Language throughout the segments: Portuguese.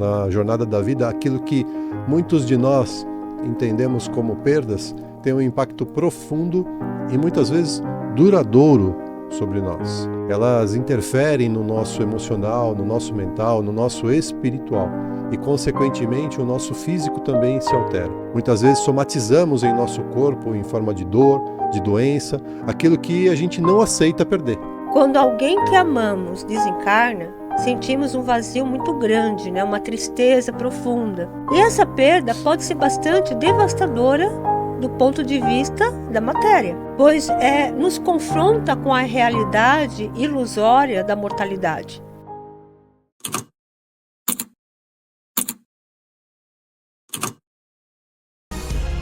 na jornada da vida, aquilo que muitos de nós entendemos como perdas tem um impacto profundo e muitas vezes duradouro sobre nós. Elas interferem no nosso emocional, no nosso mental, no nosso espiritual e, consequentemente, o nosso físico também se altera. Muitas vezes somatizamos em nosso corpo, em forma de dor, de doença, aquilo que a gente não aceita perder. Quando alguém que amamos desencarna, sentimos um vazio muito grande, uma tristeza profunda. E essa perda pode ser bastante devastadora do ponto de vista da matéria, pois nos confronta com a realidade ilusória da mortalidade.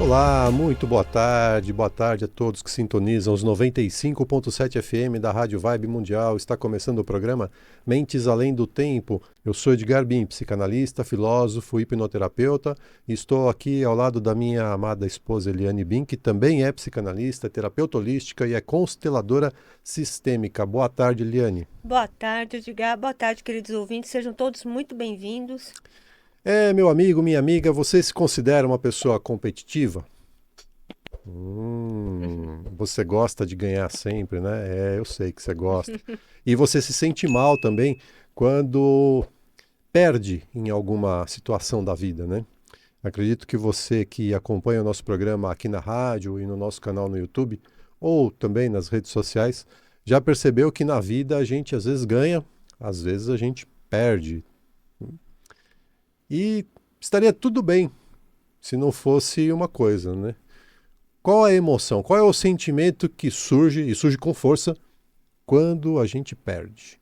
Olá, muito boa tarde a todos que sintonizam os 95.7 FM da Rádio Vibe Mundial. Está começando o programa Mentes Além do Tempo. Eu sou Edgar Bim, psicanalista, filósofo, hipnoterapeuta, e estou aqui ao lado da minha amada esposa Eliane Bim, que também é psicanalista, terapeuta holística e é consteladora sistêmica. Boa tarde, Eliane. Boa tarde, Edgar. Boa tarde, queridos ouvintes. Sejam todos muito bem-vindos. Meu amigo, minha amiga, você se considera uma pessoa competitiva? Você gosta de ganhar sempre, né? Eu sei que você gosta. E você se sente mal também quando perde em alguma situação da vida, né? Acredito que você que acompanha o nosso programa aqui na rádio e no nosso canal no YouTube, ou também nas redes sociais, já percebeu que na vida a gente às vezes ganha, às vezes a gente perde. E estaria tudo bem se não fosse uma coisa, né? Qual a emoção, qual é o sentimento que surge, e surge com força, quando a gente perde?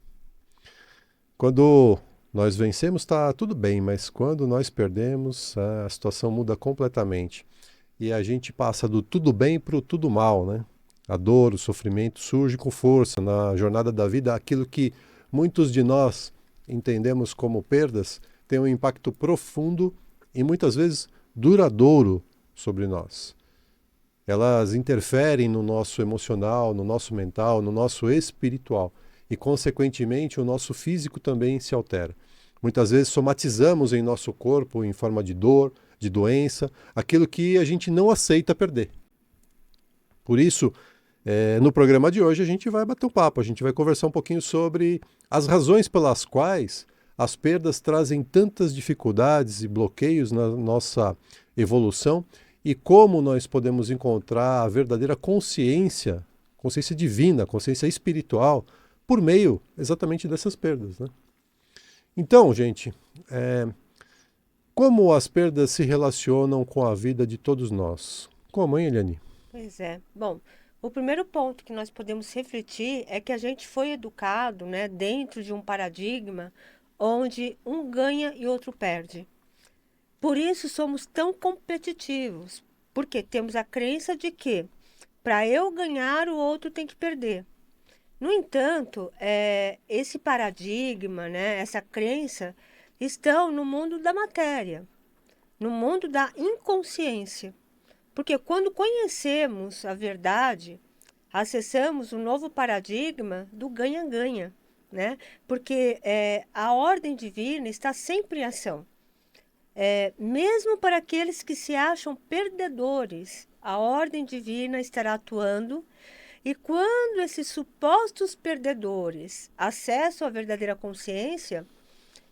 Quando nós vencemos está tudo bem, mas quando nós perdemos, a situação muda completamente. E a gente passa do tudo bem para o tudo mal, né? A dor, o sofrimento surge com força na jornada da vida, aquilo que muitos de nós entendemos como perdas, tem um impacto profundo e muitas vezes duradouro sobre nós. Elas interferem no nosso emocional, no nosso mental, no nosso espiritual e, consequentemente, o nosso físico também se altera. Muitas vezes somatizamos em nosso corpo, em forma de dor, de doença, aquilo que a gente não aceita perder. Por isso, no programa de hoje a gente vai bater um papo, a gente vai conversar um pouquinho sobre as razões pelas quais as perdas trazem tantas dificuldades e bloqueios na nossa evolução e como nós podemos encontrar a verdadeira consciência divina, consciência espiritual, por meio exatamente dessas perdas, né? Então, gente, como as perdas se relacionam com a vida de todos nós? Como, hein, Eliane? Pois é. Bom, o primeiro ponto que nós podemos refletir é que a gente foi educado, dentro de um paradigma onde um ganha e outro perde. Por isso somos tão competitivos, porque temos a crença de que para eu ganhar, o outro tem que perder. No entanto, esse paradigma, essa crença, estão no mundo da matéria, no mundo da inconsciência. Porque quando conhecemos a verdade, acessamos um novo paradigma do ganha-ganha, Porque a ordem divina está sempre em ação. Mesmo para aqueles que se acham perdedores, a ordem divina estará atuando. E quando esses supostos perdedores acessam a verdadeira consciência,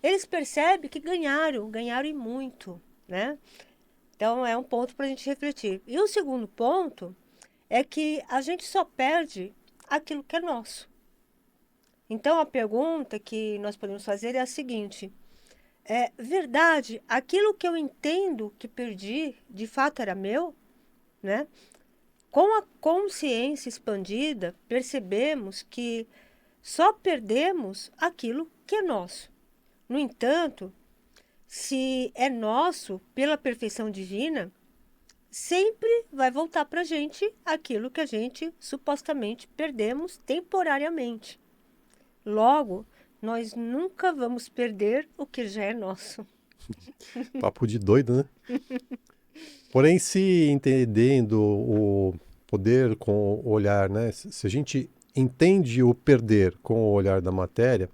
eles percebem que ganharam e muito, Então, é um ponto para a gente refletir. E o segundo ponto é que a gente só perde aquilo que é nosso. Então, a pergunta que nós podemos fazer é a seguinte: verdade, aquilo que eu entendo que perdi, de fato era meu? Com a consciência expandida, percebemos que só perdemos aquilo que é nosso. No entanto, se é nosso pela perfeição divina, sempre vai voltar para a gente aquilo que a gente supostamente perdemos temporariamente. Logo, nós nunca vamos perder o que já é nosso. Papo de doido, né? Porém, se entendendo o poder com o olhar, né? Se a gente entende o perder com o olhar da matéria,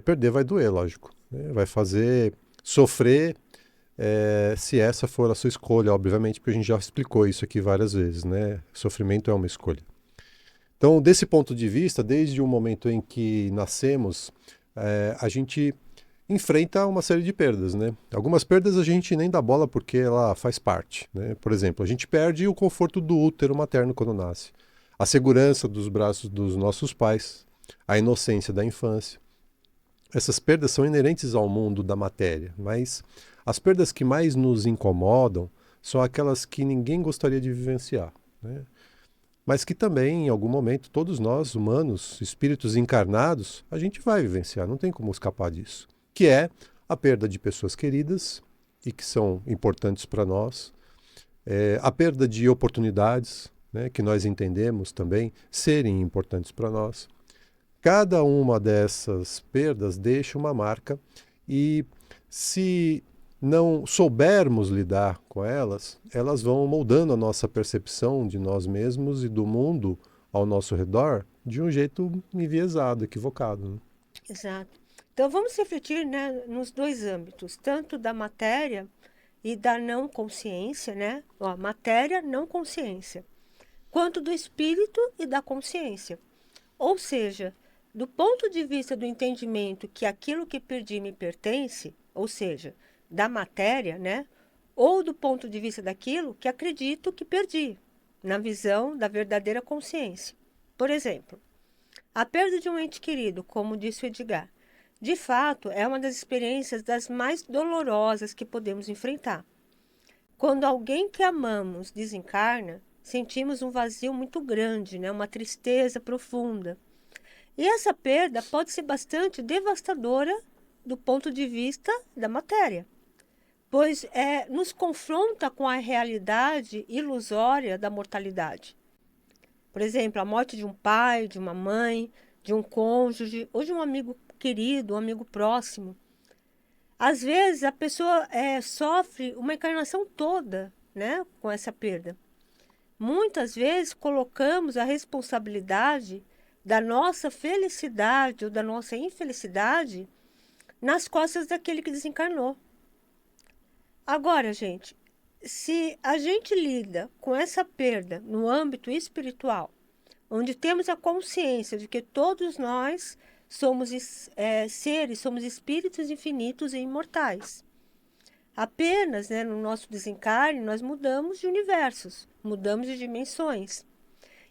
perder vai doer, lógico. né? Vai fazer sofrer, se essa for a sua escolha, obviamente, porque a gente já explicou isso aqui várias vezes, né? Sofrimento é uma escolha. Então, desse ponto de vista, desde o momento em que nascemos, a gente enfrenta uma série de perdas, né? Algumas perdas a gente nem dá bola porque ela faz parte, né? Por exemplo, a gente perde o conforto do útero materno quando nasce, a segurança dos braços dos nossos pais, a inocência da infância. Essas perdas são inerentes ao mundo da matéria, mas as perdas que mais nos incomodam são aquelas que ninguém gostaria de vivenciar, né? Mas que também, em algum momento, todos nós, humanos, espíritos encarnados, a gente vai vivenciar, não tem como escapar disso. Que é a perda de pessoas queridas e que são importantes para nós, a perda de oportunidades, né, que nós entendemos também serem importantes para nós. Cada uma dessas perdas deixa uma marca e se não soubermos lidar com elas, elas vão moldando a nossa percepção de nós mesmos e do mundo ao nosso redor de um jeito enviesado, equivocado, né? Exato. Então vamos refletir, né, nos dois âmbitos, tanto da matéria e da não consciência, né? Ó, matéria, não consciência, quanto do espírito e da consciência. Ou seja, do ponto de vista do entendimento que aquilo que perdi me pertence, ou seja, da matéria, né? Ou do ponto de vista daquilo que acredito que perdi, na visão da verdadeira consciência. Por exemplo, a perda de um ente querido, como disse o Edgar, de fato é uma das experiências das mais dolorosas que podemos enfrentar. Quando alguém que amamos desencarna, sentimos um vazio muito grande, né? Uma tristeza profunda. E essa perda pode ser bastante devastadora do ponto de vista da matéria, pois nos confronta com a realidade ilusória da mortalidade. Por exemplo, a morte de um pai, de uma mãe, de um cônjuge ou de um amigo querido, um amigo próximo. Às vezes a pessoa sofre uma encarnação toda, né, com essa perda. Muitas vezes colocamos a responsabilidade da nossa felicidade ou da nossa infelicidade nas costas daquele que desencarnou. Agora, gente, se a gente lida com essa perda no âmbito espiritual, onde temos a consciência de que todos nós somos seres, somos espíritos infinitos e imortais. Apenas, né, no nosso desencarne, nós mudamos de universos, mudamos de dimensões.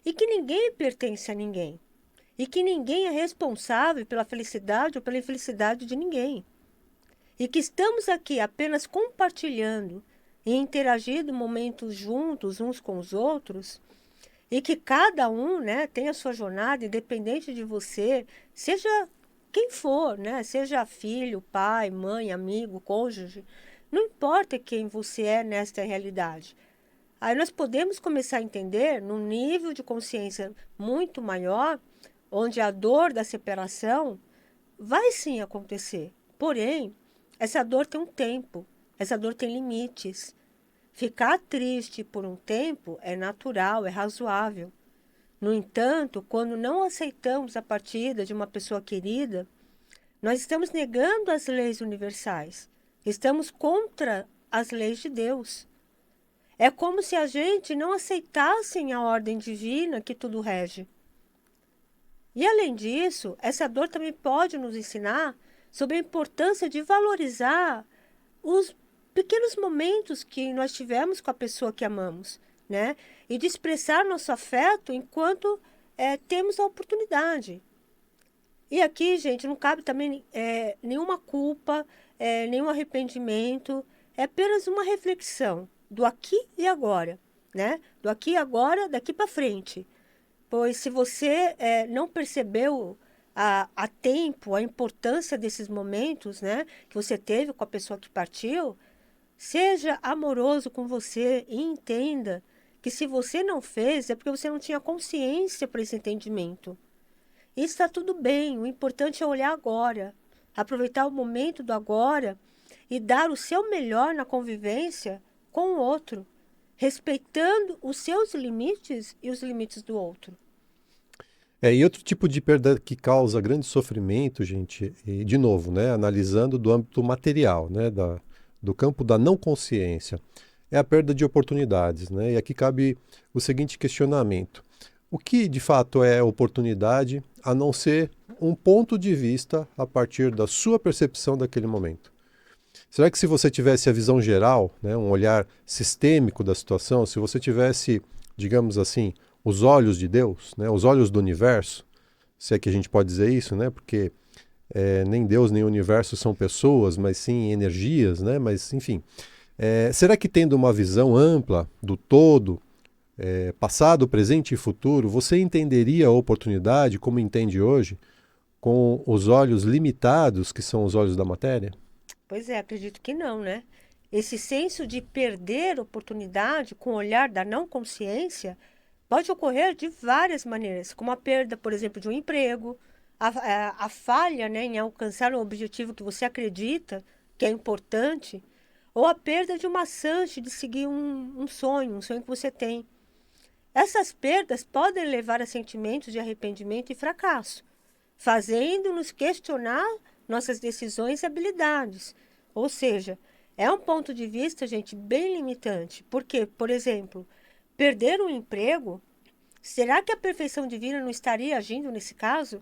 E que ninguém pertence a ninguém. E que ninguém é responsável pela felicidade ou pela infelicidade de ninguém. E que estamos aqui apenas compartilhando e interagindo momentos juntos uns com os outros, e que cada um, né, tem a sua jornada, independente de você, seja quem for, né, seja filho, pai, mãe, amigo, cônjuge, não importa quem você é nesta realidade. Aí nós podemos começar a entender, num nível de consciência muito maior, onde a dor da separação vai sim acontecer. Porém, essa dor tem um tempo, essa dor tem limites. Ficar triste por um tempo é natural, é razoável. No entanto, quando não aceitamos a partida de uma pessoa querida, nós estamos negando as leis universais. Estamos contra as leis de Deus. É como se a gente não aceitasse a ordem divina que tudo rege. E além disso, essa dor também pode nos ensinar sobre a importância de valorizar os pequenos momentos que nós tivemos com a pessoa que amamos, né? E de expressar nosso afeto enquanto temos a oportunidade. E aqui, gente, não cabe também nenhuma culpa, nenhum arrependimento, é apenas uma reflexão do aqui e agora, né? Do aqui e agora, daqui para frente. Pois se você não percebeu a tempo a importância desses momentos, né, que você teve com a pessoa que partiu, seja amoroso com você e entenda que se você não fez é porque você não tinha consciência para esse entendimento. E está tudo bem, o importante é olhar agora, aproveitar o momento do agora e dar o seu melhor na convivência com o outro, respeitando os seus limites e os limites do outro. E outro tipo de perda que causa grande sofrimento, gente, e de novo, né, analisando do âmbito material, né, do campo da não consciência, é a perda de oportunidades, né? E aqui cabe o seguinte questionamento: o que de fato é oportunidade, a não ser um ponto de vista a partir da sua percepção daquele momento? Será que se você tivesse a visão geral, né, um olhar sistêmico da situação, se você tivesse, digamos assim, os olhos de Deus, né, os olhos do universo, se é que a gente pode dizer isso, né, porque nem Deus nem o universo são pessoas, mas sim energias, né, mas enfim. Será que tendo uma visão ampla do todo, passado, presente e futuro, você entenderia a oportunidade como entende hoje, com os olhos limitados que são os olhos da matéria? Pois é, acredito que não, né? Esse senso de perder oportunidade com o olhar da não consciência pode ocorrer de várias maneiras, como a perda, por exemplo, de um emprego, a falha, né, em alcançar um objetivo que você acredita que é importante, ou a perda de uma chance de seguir um sonho que você tem. Essas perdas podem levar a sentimentos de arrependimento e fracasso, fazendo-nos questionar nossas decisões e habilidades. Ou seja, é um ponto de vista, gente, bem limitante. Porque, por exemplo, perder um emprego, será que a perfeição divina não estaria agindo nesse caso?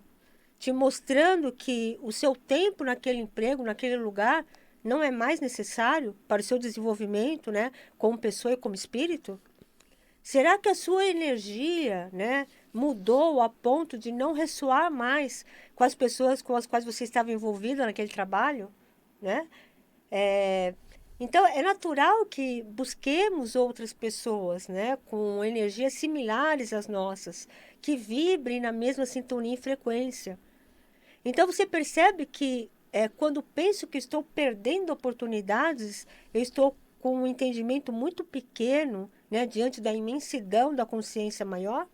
Te mostrando que o seu tempo naquele emprego, naquele lugar, não é mais necessário para o seu desenvolvimento, né, como pessoa e como espírito? Será que a sua energia, né, mudou a ponto de não ressoar mais com as pessoas com as quais você estava envolvida naquele trabalho, né? É, então, é natural que busquemos outras pessoas, né, com energias similares às nossas, que vibrem na mesma sintonia e frequência. Então, você percebe que quando penso que estou perdendo oportunidades, eu estou com um entendimento muito pequeno, né, diante da imensidão da consciência maior.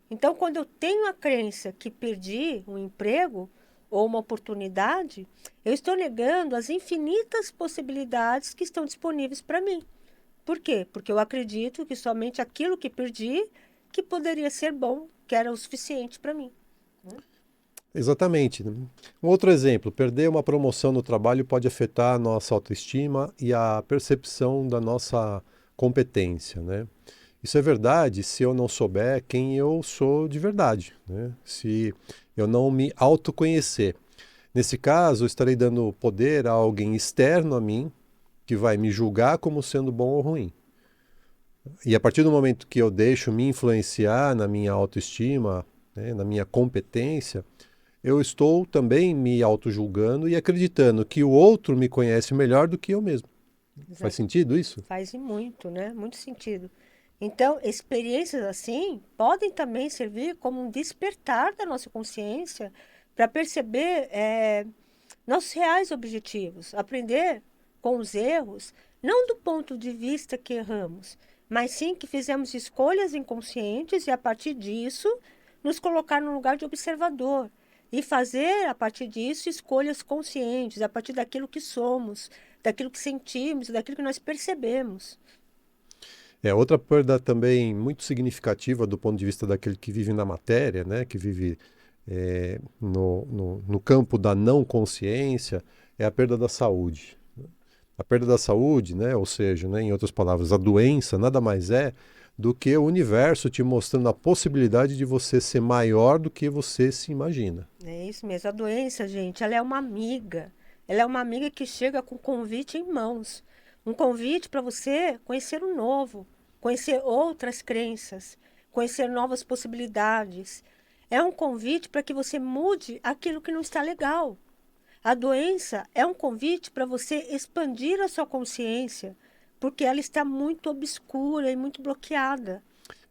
Então, quando eu tenho a crença que perdi um emprego ou uma oportunidade, eu estou negando as infinitas possibilidades que estão disponíveis para mim. Por quê? Porque eu acredito que somente aquilo que perdi que poderia ser bom, que era o suficiente para mim. Exatamente. Um outro exemplo, perder uma promoção no trabalho pode afetar a nossa autoestima e a percepção da nossa competência, né? Isso é verdade se eu não souber quem eu sou de verdade, né? Se eu não me autoconhecer. Nesse caso, eu estarei dando poder a alguém externo a mim que vai me julgar como sendo bom ou ruim. E a partir do momento que eu deixo me influenciar na minha autoestima, né, na minha competência, eu estou também me auto-julgando e acreditando que o outro me conhece melhor do que eu mesmo. Faz Exato. sentido isso? Faz e muito, né? Muito sentido. Então, experiências assim podem também servir como um despertar da nossa consciência para perceber nossos reais objetivos, aprender com os erros, não do ponto de vista que erramos, mas sim que fizemos escolhas inconscientes e, a partir disso, nos colocar no lugar de observador e fazer, a partir disso, escolhas conscientes, a partir daquilo que somos, daquilo que sentimos, daquilo que nós percebemos. Outra perda também muito significativa do ponto de vista daquele que vive na matéria, né, que vive no campo da não consciência, é a perda da saúde. A perda da saúde, né, ou seja, né, em outras palavras, a doença nada mais é do que o universo te mostrando a possibilidade de você ser maior do que você se imagina. É isso mesmo. A doença, gente, ela é uma amiga. Ela é uma amiga que chega com convite em mãos. Um convite para você conhecer o novo, conhecer outras crenças, conhecer novas possibilidades. É um convite para que você mude aquilo que não está legal. A doença é um convite para você expandir a sua consciência, porque ela está muito obscura e muito bloqueada.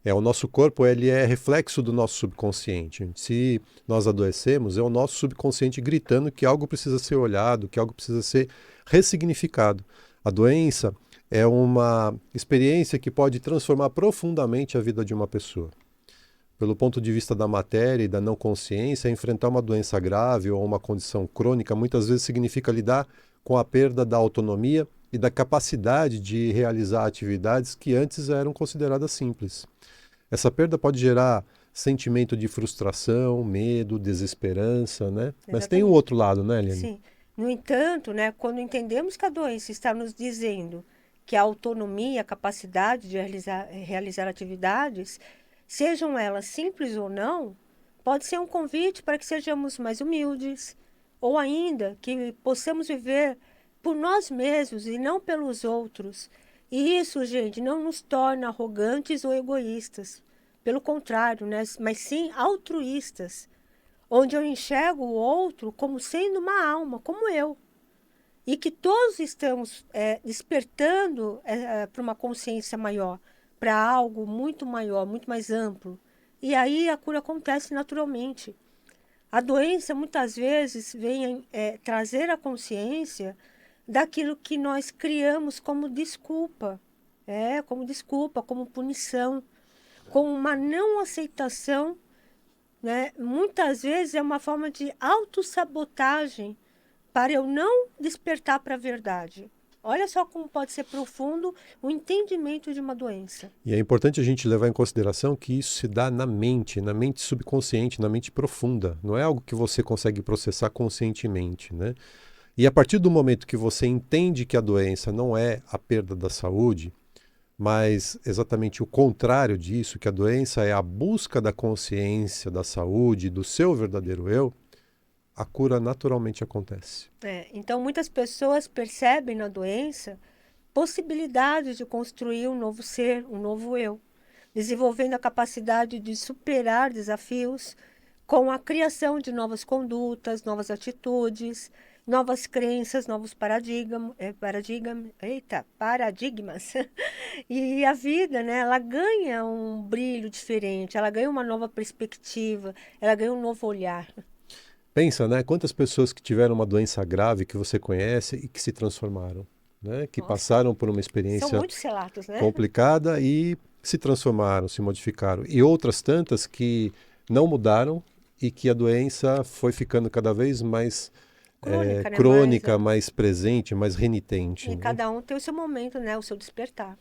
O nosso corpo ele é reflexo do nosso subconsciente. Se nós adoecemos, é o nosso subconsciente gritando que algo precisa ser olhado, que algo precisa ser ressignificado. A doença é uma experiência que pode transformar profundamente a vida de uma pessoa. Pelo ponto de vista da matéria e da não consciência, enfrentar uma doença grave ou uma condição crônica muitas vezes significa lidar com a perda da autonomia e da capacidade de realizar atividades que antes eram consideradas simples. Essa perda pode gerar sentimento de frustração, medo, desesperança, né? Mas tem o Exatamente. outro lado, né, Eliane? Sim. No entanto, né, quando entendemos que a doença está nos dizendo que a autonomia, a capacidade de realizar atividades, sejam elas simples ou não, pode ser um convite para que sejamos mais humildes, ou ainda que possamos viver por nós mesmos e não pelos outros. E isso, gente, não nos torna arrogantes ou egoístas. Pelo contrário, né, mas sim altruístas, onde eu enxergo o outro como sendo uma alma, como eu. E que todos estamos despertando para uma consciência maior, para algo muito maior, muito mais amplo. E aí a cura acontece naturalmente. A doença muitas vezes vem trazer a consciência daquilo que nós criamos como desculpa, como desculpa, como punição, como uma não aceitação, né? Muitas vezes é uma forma de autossabotagem para eu não despertar para a verdade. Olha só como pode ser profundo o entendimento de uma doença. E é importante a gente levar em consideração que isso se dá na mente subconsciente, na mente profunda. Não é algo que você consegue processar conscientemente, né? E a partir do momento que você entende que a doença não é a perda da saúde, mas exatamente o contrário disso, que a doença é a busca da consciência, da saúde, do seu verdadeiro eu, a cura naturalmente acontece. Então, muitas pessoas percebem na doença possibilidades de construir um novo ser, um novo eu, desenvolvendo a capacidade de superar desafios com a criação de novas condutas, novas atitudes, novas crenças, novos paradigmas. E a vida, né, ela ganha um brilho diferente, ela ganha uma nova perspectiva, ela ganha um novo olhar. Pensa, né? Quantas pessoas que tiveram uma doença grave que você conhece e que se transformaram, né? Que Nossa, passaram por uma são experiência muitos relatos, né? complicada e se transformaram, se modificaram. E outras tantas que não mudaram e que a doença foi ficando cada vez mais Crônica, né? crônica, mais presente, mais renitente, E né? cada um tem o seu momento, né? O seu despertar.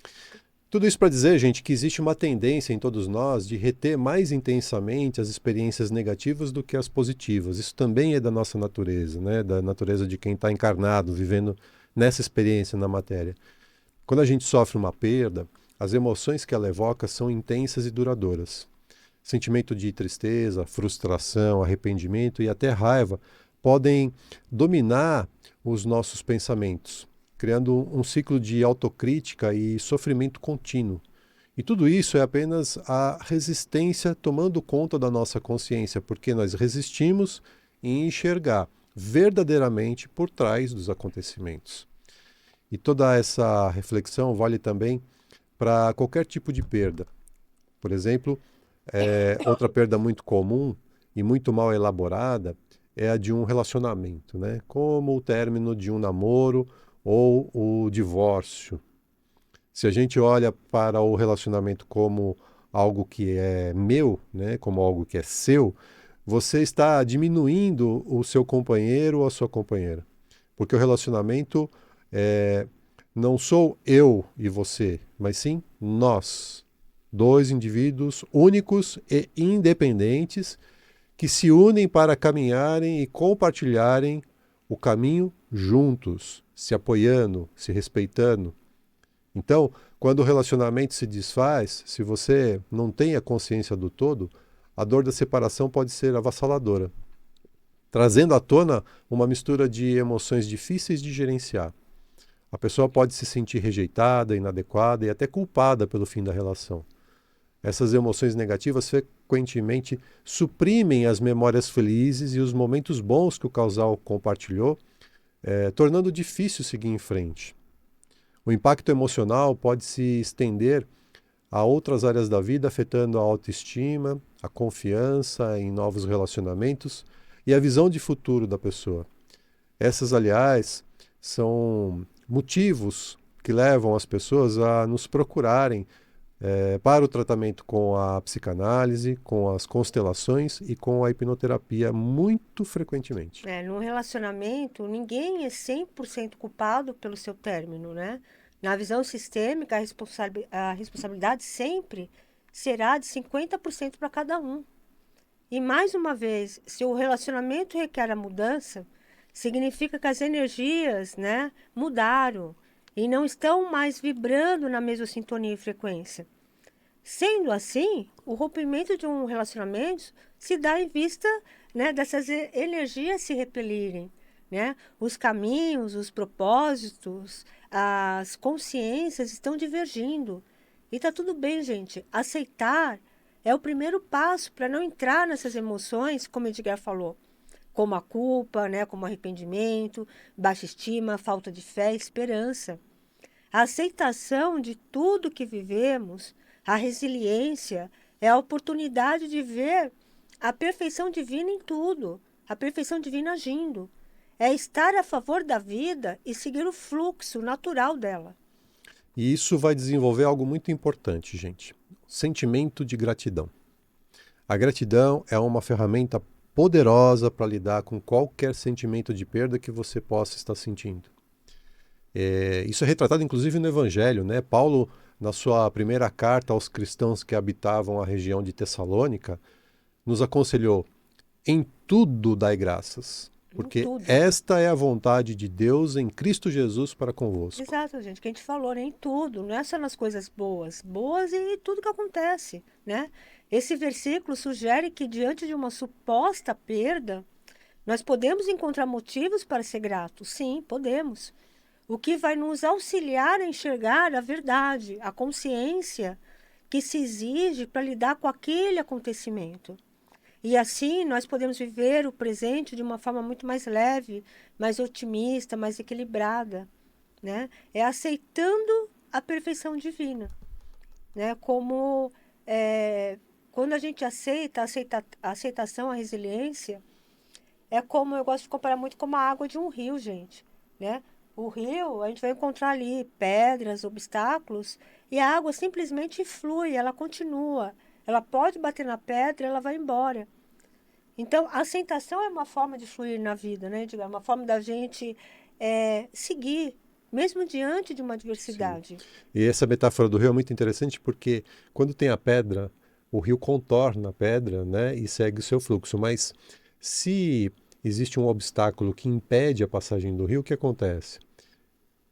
Tudo isso para dizer, gente, que existe uma tendência em todos nós de reter mais intensamente as experiências negativas do que as positivas. Isso também é da nossa natureza, né? Da natureza de quem está encarnado, vivendo nessa experiência na matéria. Quando a gente sofre uma perda, as emoções que ela evoca são intensas e duradouras. Sentimento de tristeza, frustração, arrependimento e até raiva podem dominar os nossos pensamentos, criando um ciclo de autocrítica e sofrimento contínuo. E tudo isso é apenas a resistência tomando conta da nossa consciência, porque nós resistimos em enxergar verdadeiramente por trás dos acontecimentos. E toda essa reflexão vale também para qualquer tipo de perda. Por exemplo, outra perda muito comum e muito mal elaborada é a de um relacionamento, né? Como o término de um namoro ou o divórcio. Se a gente olha para o relacionamento como algo que é meu, né? Como algo que é seu, você está diminuindo o seu companheiro ou a sua companheira. Porque o relacionamento é, não sou eu e você, mas sim nós. Dois indivíduos únicos e independentes que se unem para caminharem e compartilharem o caminho juntos, se apoiando, se respeitando. Então, quando o relacionamento se desfaz, se você não tem a consciência do todo, a dor da separação pode ser avassaladora, trazendo à tona uma mistura de emoções difíceis de gerenciar. A pessoa pode se sentir rejeitada, inadequada e até culpada pelo fim da relação. Essas emoções negativas frequentemente suprimem as memórias felizes e os momentos bons que o casal compartilhou, tornando difícil seguir em frente. O impacto emocional pode se estender a outras áreas da vida, afetando a autoestima, a confiança em novos relacionamentos e a visão de futuro da pessoa. Essas, aliás, são motivos que levam as pessoas a nos procurarem para o tratamento com a psicanálise, com as constelações e com a hipnoterapia muito frequentemente. No relacionamento, ninguém é 100% culpado pelo seu término, né? Na visão sistêmica, a responsabilidade sempre será de 50% para cada um. E mais uma vez, se o relacionamento requer a mudança, significa que as energias, né, mudaram e não estão mais vibrando na mesma sintonia e frequência. Sendo assim, o rompimento de um relacionamento se dá em vista, né, dessas energias se repelirem, né? Os caminhos, os propósitos, as consciências estão divergindo. E tá tudo bem, gente. Aceitar é o primeiro passo para não entrar nessas emoções, como Edgar falou, como a culpa, né, como arrependimento, baixa estima, falta de fé, esperança. A aceitação de tudo que vivemos, a resiliência, é a oportunidade de ver a perfeição divina em tudo, a perfeição divina agindo. É estar a favor da vida e seguir o fluxo natural dela. E isso vai desenvolver algo muito importante, gente. Sentimento de gratidão. A gratidão é uma ferramenta poderosa para lidar com qualquer sentimento de perda que você possa estar sentindo. Isso é retratado inclusive no Evangelho, né? Paulo, na sua primeira carta aos cristãos que habitavam a região de Tessalônica, nos aconselhou: em tudo dai graças, Em porque tudo. esta é a vontade de Deus em Cristo Jesus para convosco. Exato, gente, que a gente falou, né? Em tudo, não é só nas coisas boas, boas e tudo que acontece, né? Esse versículo sugere que diante de uma suposta perda, nós podemos encontrar motivos para ser gratos. Sim, podemos. O que vai nos auxiliar a enxergar a verdade, a consciência que se exige para lidar com aquele acontecimento. E assim nós podemos viver o presente de uma forma muito mais leve, mais otimista, mais equilibrada, né? É aceitando a perfeição divina, né? Como quando a gente aceita a aceitação, a resiliência, é como, eu gosto de comparar muito como a água de um rio, gente, né? O rio, a gente vai encontrar ali pedras, obstáculos, e a água simplesmente flui, ela continua. Ela pode bater na pedra, ela vai embora. Então, a aceitação é uma forma de fluir na vida, né? Digamos, uma forma da gente seguir, mesmo diante de uma Sim. adversidade. E essa metáfora do rio é muito interessante porque quando tem a pedra, o rio contorna a pedra, né, e segue o seu fluxo. Mas se existe um obstáculo que impede a passagem do rio, o que acontece?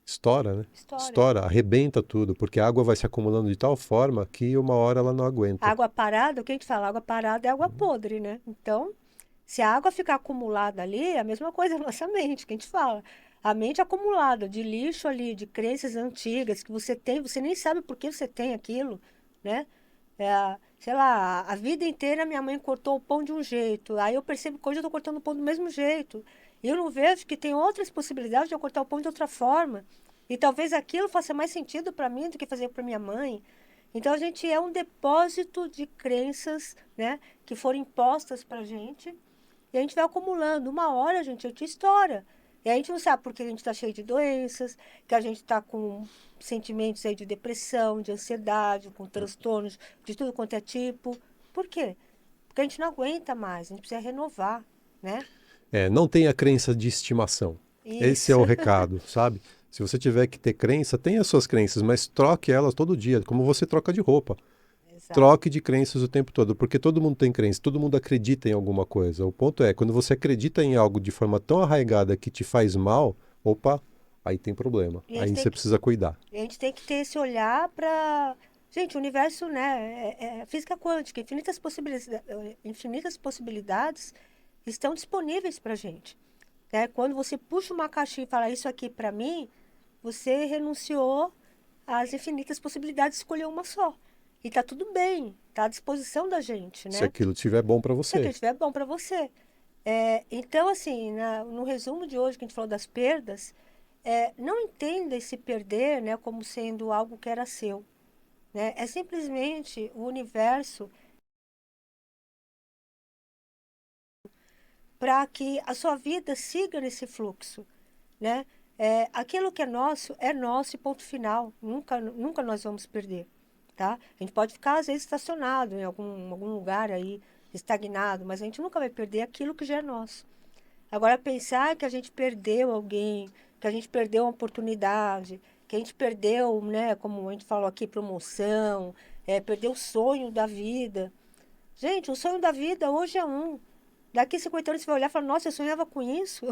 Estoura, né? História. Estoura, arrebenta tudo, porque a água vai se acumulando de tal forma que uma hora ela não aguenta. Água parada, o que a gente fala? Água parada é água podre, né? Então, se a água ficar acumulada ali, é a mesma coisa na nossa mente, que a gente fala. A mente acumulada de lixo ali, de crenças antigas que você tem, você nem sabe por que você tem aquilo, né? Sei lá, a vida inteira minha mãe cortou o pão de um jeito, aí eu percebo que hoje eu estou cortando o pão do mesmo jeito. E eu não vejo que tem outras possibilidades de eu cortar o pão de outra forma. E talvez aquilo faça mais sentido para mim do que fazer para minha mãe. Então a gente é um depósito de crenças, né, que foram impostas para a gente. E a gente vai acumulando. Uma hora, gente, a gente estoura. E a gente não sabe porque a gente está cheio de doenças, que a gente está com sentimentos aí de depressão, de ansiedade, com transtornos de tudo quanto é tipo. Por quê? Porque a gente não aguenta mais, a gente precisa renovar, né? Não tenha crença de estimação. Esse é Isso. o recado, sabe? Se você tiver que ter crença, tenha suas crenças, mas troque elas todo dia, como você troca de roupa. Exato. Troque de crenças o tempo todo, porque todo mundo tem crença, todo mundo acredita em alguma coisa. O ponto é, quando você acredita em algo de forma tão arraigada que te faz mal, opa, aí tem problema. E a gente Aí tem você que, precisa cuidar. e a gente tem que ter esse olhar para. Gente, o universo, né, é física quântica, infinitas possibilidades estão disponíveis para a gente. Né? Quando você puxa uma caixinha e fala isso aqui para mim, você renunciou às infinitas possibilidades de escolher uma só. E tá tudo bem, tá à disposição da gente, Se né? aquilo estiver bom para Se aquilo você. estiver bom para você. Então, assim, no resumo de hoje que a gente falou das perdas, não entenda esse perder, né, como sendo algo que era seu, né? É simplesmente o universo para que a sua vida siga nesse fluxo, né? Aquilo que é nosso e ponto final. Nunca, nunca nós vamos perder, tá? A gente pode ficar, às vezes, estacionado em algum lugar aí, estagnado, mas a gente nunca vai perder aquilo que já é nosso. Agora, pensar que a gente perdeu alguém, que a gente perdeu uma oportunidade, que a gente perdeu, né, como a gente falou aqui, promoção, perder o sonho da vida. Gente, o sonho da vida hoje é um. Daqui a 50 anos você vai olhar e falar, nossa, eu sonhava com isso.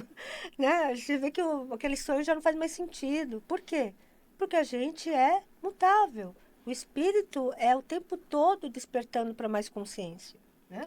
Né? Você vê que aquele sonho já não faz mais sentido. Por quê? Porque a gente é mutável. O espírito é o tempo todo despertando para mais consciência. Né?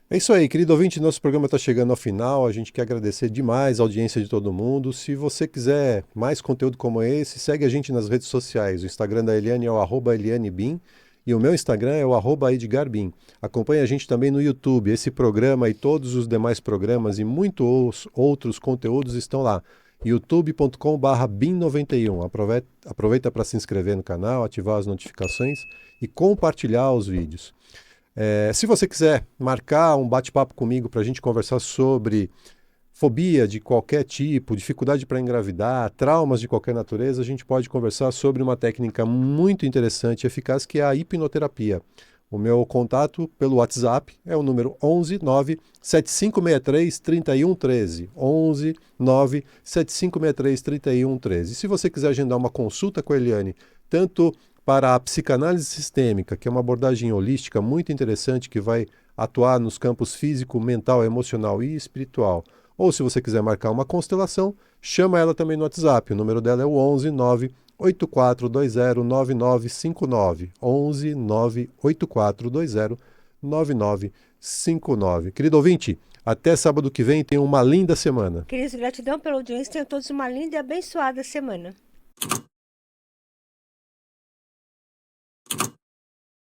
É isso aí, querido ouvinte, nosso programa está chegando ao final, a gente quer agradecer demais a audiência de todo mundo. Se você quiser mais conteúdo como esse, segue a gente nas redes sociais. O Instagram da Eliane é o @ElianeBim e o meu Instagram é o @EdgarBim. Acompanhe a gente também no YouTube. Esse programa e todos os demais programas e muitos outros conteúdos estão lá. youtube.com/bim91. Aproveita para se inscrever no canal, ativar as notificações e compartilhar os vídeos. Se você quiser marcar um bate-papo comigo para a gente conversar sobre fobia de qualquer tipo, dificuldade para engravidar, traumas de qualquer natureza, a gente pode conversar sobre uma técnica muito interessante e eficaz que é a hipnoterapia. O meu contato pelo WhatsApp é o número 11 9 7563 3113. 11 9 7563 3113. Se você quiser agendar uma consulta com a Eliane, tanto para a psicanálise sistêmica, que é uma abordagem holística muito interessante que vai atuar nos campos físico, mental, emocional e espiritual. Ou se você quiser marcar uma constelação, chama ela também no WhatsApp. O número dela é o 11 9 8420 9959. 11 9 8420 9959. Querido ouvinte, até sábado que vem, tenha uma linda semana. Queridos, gratidão pela audiência. Tenham todos uma linda e abençoada semana.